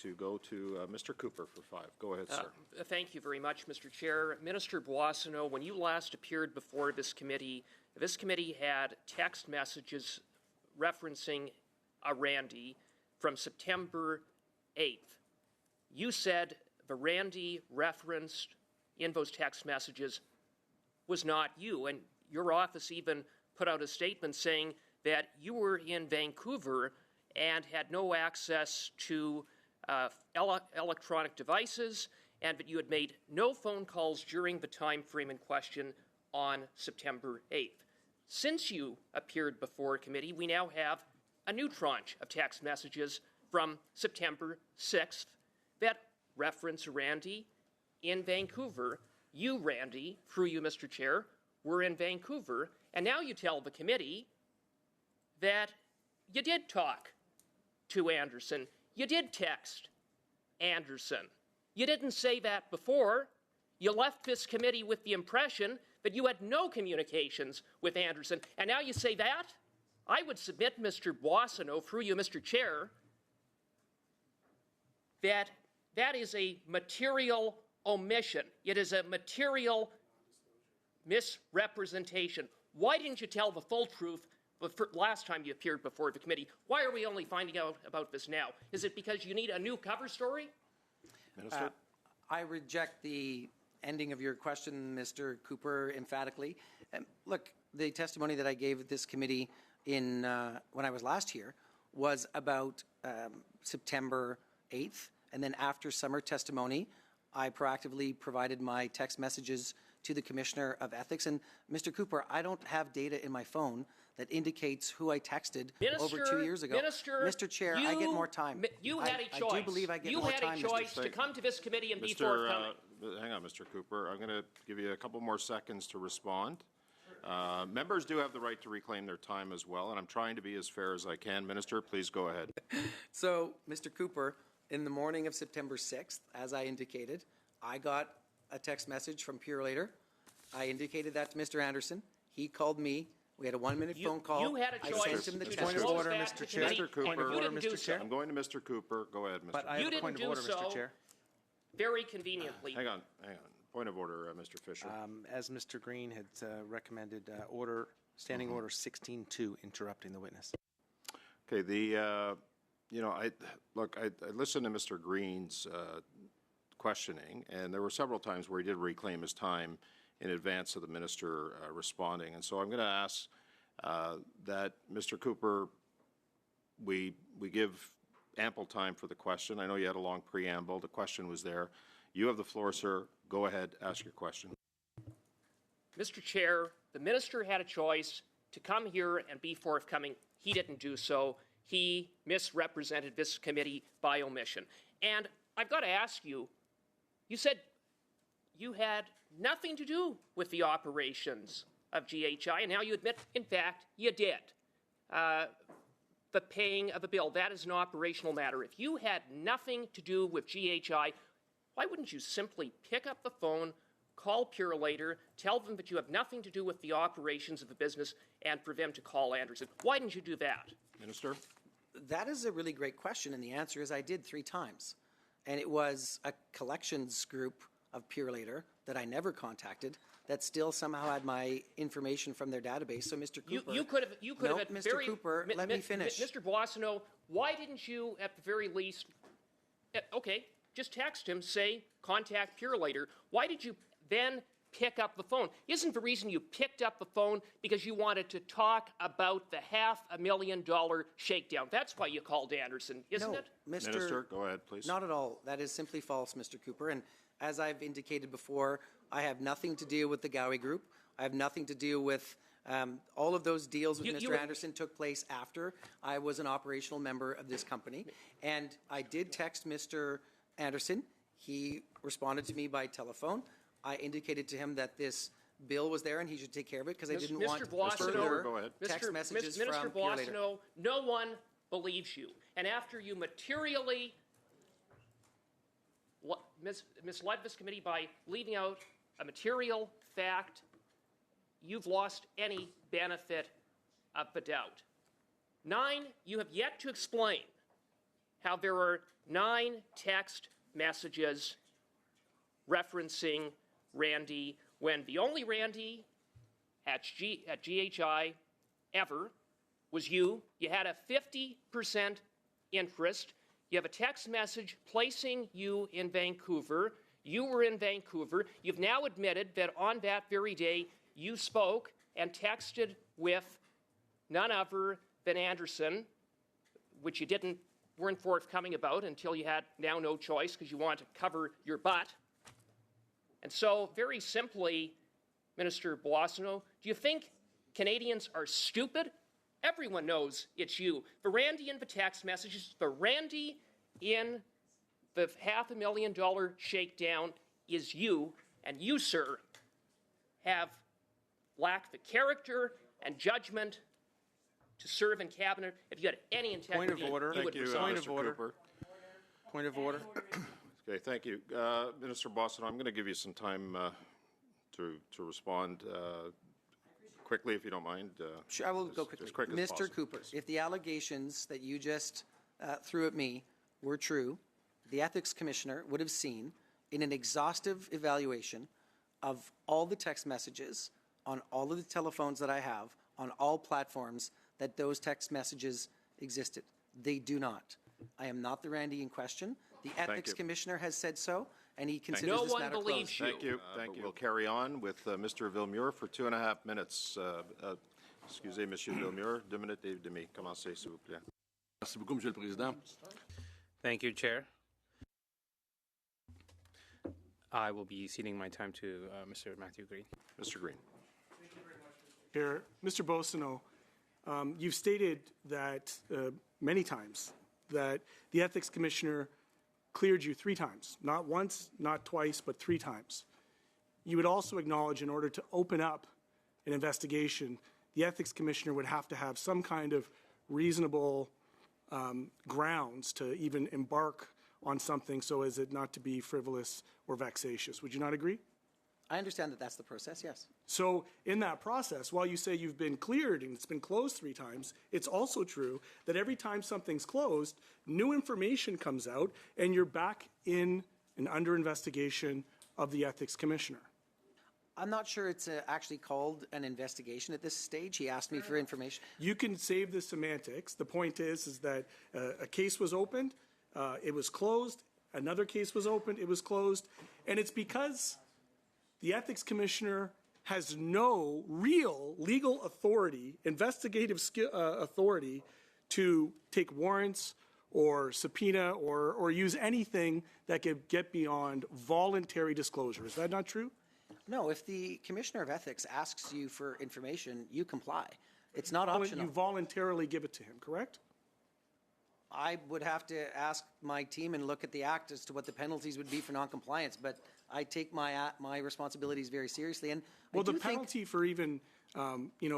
to go to Mr. Cooper for 5. Go ahead, sir. Thank you very much, Mr. Chair. Minister Boissonnault, when you last appeared before this committee had text messages referencing a Randy from September 8th. You said the Randy referenced in those text messages was not you, and your office even put out a statement saying that you were in Vancouver and had no access to electronic devices, and that you had made no phone calls during the time frame in question on September 8th. Since you appeared before committee, we now have a new tranche of text messages from September 6th that reference Randy in Vancouver. You, Randy, through you, Mr. Chair, were in Vancouver, and now you tell the committee that you did talk to Anderson. You did text Anderson. You didn't say that before. You left this committee with the impression that you had no communications with Anderson, and now you say that? I would submit, Mr. Boissonnault, through you, Mr. Chair, that that is a material omission. It is a material misrepresentation. Why didn't you tell the full truth last time you appeared before the committee? Why are we only finding out about this now? Is it because you need a new cover story? Minister? I reject the ending of your question, Mr. Cooper, emphatically. Look, the testimony that I gave at this committee when I was last here was about September 8th, and then after summer testimony, I proactively provided my text messages to the Commissioner of Ethics. And Mr. Cooper, I don't have data in my phone that indicates who I texted over 2 years ago. Mr. Chair, I get more time. You had a choice. I do believe I get more time, You had a choice to come to this committee and be forthcoming. Hang on, Mr. Cooper. I'm going to give you a couple more seconds to respond. Members do have the right to reclaim their time as well, and I'm trying to be as fair as I can. Minister, please go ahead. So, Mr. Cooper, in the morning of September 6th, as I indicated, I got a text message from Purelator. I indicated that to Mr. Anderson. He called me. We had a 1-minute phone call. You had a choice. I sent him the text. Point of order, Mr. Chair. Mr. Cooper. And you didn't do so. I'm going to Mr. Cooper. Go ahead, Mr. But I have a point of order, Mr. Chair. Very conveniently. Hang on. Point of order, Mr. Fisher. As Mr. Green had recommended, Standing Order 16-2, interrupting the witness. Okay. I listened to Mr. Green's questioning, and there were several times where he did reclaim his time in advance of the minister responding. And so I'm going to ask that Mr. Cooper, we give ample time for the question. I know you had a long preamble. The question was there. You have the floor, sir. Go ahead. Ask your question. Mr. Chair, the minister had a choice to come here and be forthcoming. He didn't do so. He misrepresented this committee by omission. And I've got to ask you, you said you had nothing to do with the operations of GHI, and now you admit, in fact, you did. The paying of a bill, that is an operational matter. If you had nothing to do with GHI, why wouldn't you simply pick up the phone, call Purelator, tell them that you have nothing to do with the operations of the business, and for them to call Anderson? Why didn't you do that? Minister? That is a really great question, and the answer is I did 3 times. And it was a collections group of Purelator that I never contacted that still somehow had my information from their database. So, Mr. Cooper, you could have Mr. Cooper, let me finish. Mr. Boissonnault, why didn't you, at the very least, okay, just text him, say, contact Purelator. Why did you then pick up the phone? Isn't the reason you picked up the phone because you wanted to talk about the $500,000 shakedown? That's why you called Anderson, isn't it? Minister, go ahead, please. Not at all. That is simply false, Mr. Cooper. And as I've indicated before, I have nothing to do with the Gowie Group. I have nothing to do with all of those deals with Mr. Anderson took place after I was an operational member of this company. And I did text Mr. Anderson. He responded to me by telephone. I indicated to him that this bill was there and he should take care of it because I didn't want further text messages from Mr. Boissonnault, no one believes you. And after you materially misled this committee by leaving out a material fact, you've lost any benefit of the doubt. 9, you have yet to explain how there are 9 text messages referencing Randy when the only Randy at GHI ever was you. You had a 50% interest. You have a text message placing you in Vancouver. You were in Vancouver. You've now admitted that on that very day you spoke and texted with none other than Anderson, which you weren't forthcoming about until you had now no choice because you want to cover your butt. And so, very simply, Minister Boissonnault, do you think Canadians are stupid? Everyone knows it's you. The Randy in the text messages, the Randy in the $500,000 shakedown is you, and you, sir, have lacked the character and judgment to serve in cabinet. If you had any integrity, Point of order. you would Thank you, resign. Mr. Cooper. Point of order. Okay, thank you. Minister Boissonnault, I'm going to give you some time to respond quickly, if you don't mind. Sure, I will go quickly. As quick as Mr. possible, Cooper, please. if the allegations that you just threw at me were true, the Ethics Commissioner would have seen in an exhaustive evaluation of all the text messages on all of the telephones that I have on all platforms that those text messages existed. They do not. I am not the Randy in question. The Ethics you. Commissioner has said so, and he considers No this one matter believes closed. you. Thank you. Thank you. We'll carry on with Mr. Villemure for 2.5 minutes. Excusez, Monsieur Villemure. 2 minutes et demi. Commencez, s'il vous plaît. Merci beaucoup, Monsieur le Président. Thank you, Chair. I will be ceding my time to Mr. Matthew Green. Mr. Green. Chair, Mr. Boissonnault, you've stated that many times that the Ethics Commissioner cleared you 3 times, not once, not twice, but 3 times. You would also acknowledge in order to open up an investigation, the Ethics Commissioner would have to have some kind of reasonable grounds to even embark on something so as it not to be frivolous or vexatious. Would you not agree? I understand that that's the process, yes. So in that process, while you say you've been cleared and it's been closed 3 times, it's also true that every time something's closed, new information comes out and you're back in and under investigation of the Ethics Commissioner. I'm not sure it's actually called an investigation at this stage. He asked me for information. You can save the semantics. The point is that a case was opened, it was closed, another case was opened, it was closed, and it's because the Ethics Commissioner has no real legal authority, investigative authority, to take warrants or subpoena or use anything that could get beyond voluntary disclosure. Is that not true? No, if the Commissioner of Ethics asks you for information, you comply. It's not You optional. voluntarily give it to him, correct? I would have to ask my team and look at the act as to what the penalties would be for noncompliance, but I take my responsibilities very seriously. And Well, I do the think penalty for even,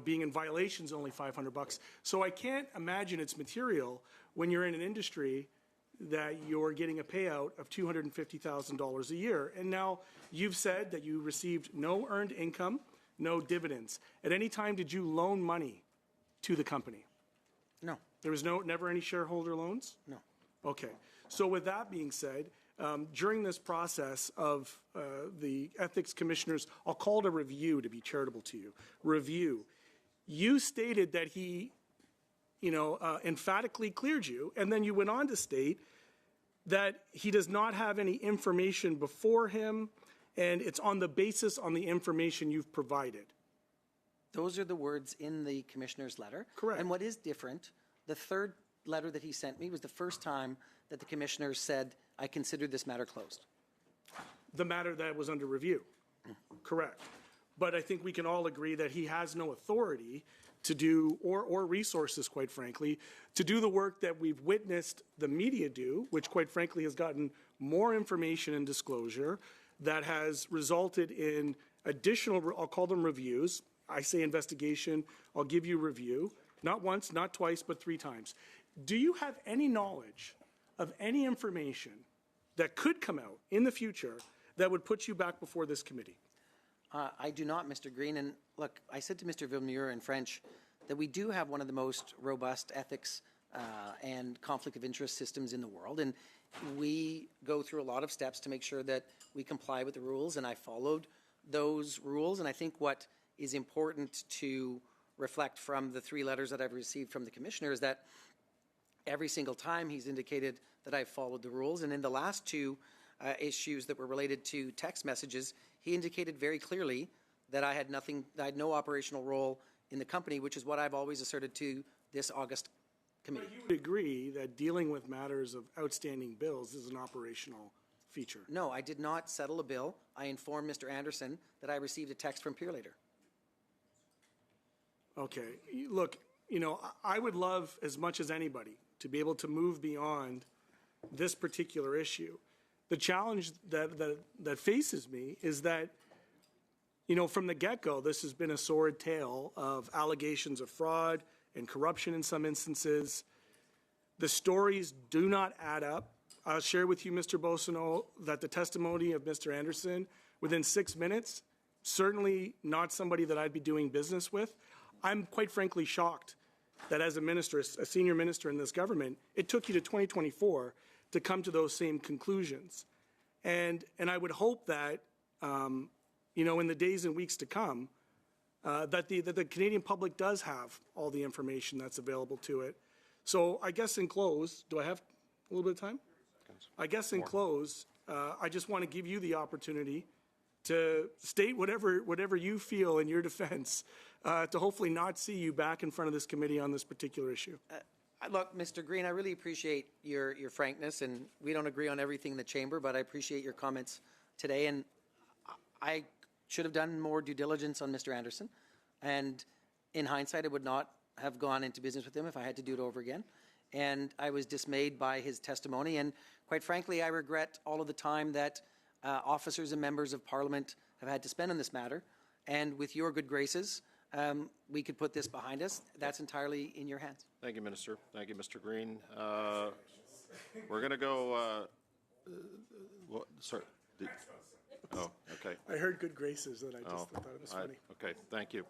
being in violation is only $500. So I can't imagine it's material when you're in an industry that you're getting a payout of $250,000 a year. And now you've said that you received no earned income, no dividends. At any time, did you loan money to the company? no, There was never any shareholder loans? no. Okay. So with that being said, during this process of the Ethics Commissioner's, I'll call it a review to be charitable to you, review, you stated that he, emphatically cleared you, and then you went on to state that he does not have any information before him, and it's on the basis on the information you've provided. Those are the words in the Commissioner's letter. Correct. And what is different, the third letter that he sent me was the first time that the Commissioner said, I consider this matter closed. The matter that was under review. Correct. But I think we can all agree that he has no authority to do, or resources, quite frankly, to do the work that we've witnessed the media do, which quite frankly has gotten more information and disclosure that has resulted in additional, I'll call them reviews. I say investigation, I'll give you review, not once, not twice, but 3 times. Do you have any knowledge of any information that could come out in the future that would put you back before this committee? I do not, Mr. Green. And look, I said to Mr. Villemure in French that we do have one of the most robust ethics and conflict of interest systems in the world. And we go through a lot of steps to make sure that we comply with the rules, and I followed those rules. And I think what is important to reflect from the 3 letters that I've received from the commissioner is that every single time he's indicated that I've followed the rules. And in the last 2 issues that were related to text messages, he indicated very clearly that I had no operational role in the company, which is what I've always asserted to this August committee. You would agree that dealing with matters of outstanding bills is an operational feature? No, I did not settle a bill. I informed Mr. Anderson that I received a text from Peerlater. Okay, look, I would love as much as anybody to be able to move beyond this particular issue. The challenge that faces me is that, from the get-go, this has been a sordid tale of allegations of fraud and corruption in some instances. The stories do not add up. I'll share with you, Mr. Boissonnault, that the testimony of Mr. Anderson within 6 minutes, certainly not somebody that I'd be doing business with. I'm quite frankly shocked that as a minister, a senior minister in this government, it took you to 2024 to come to those same conclusions. And I would hope that, in the days and weeks to come, that the Canadian public does have all the information that's available to it. So I guess in close, do I have a little bit of time? I guess in close, I just want to give you the opportunity to state whatever you feel in your defense, to hopefully not see you back in front of this committee on this particular issue. Look, Mr. Green, I really appreciate your frankness, and we don't agree on everything in the chamber, but I appreciate your comments today. And I should have done more due diligence on Mr. Anderson. And in hindsight, I would not have gone into business with him if I had to do it over again. And I was dismayed by his testimony. And quite frankly, I regret all of the time that officers and members of Parliament have had to spend on this matter. And with your good graces, we could put this behind us. That's entirely in your hands. Thank you, Minister. Thank you, Mr. Green. We're going to go, sorry. Oh, okay. I heard good graces that I just thought it was funny. Okay, thank you.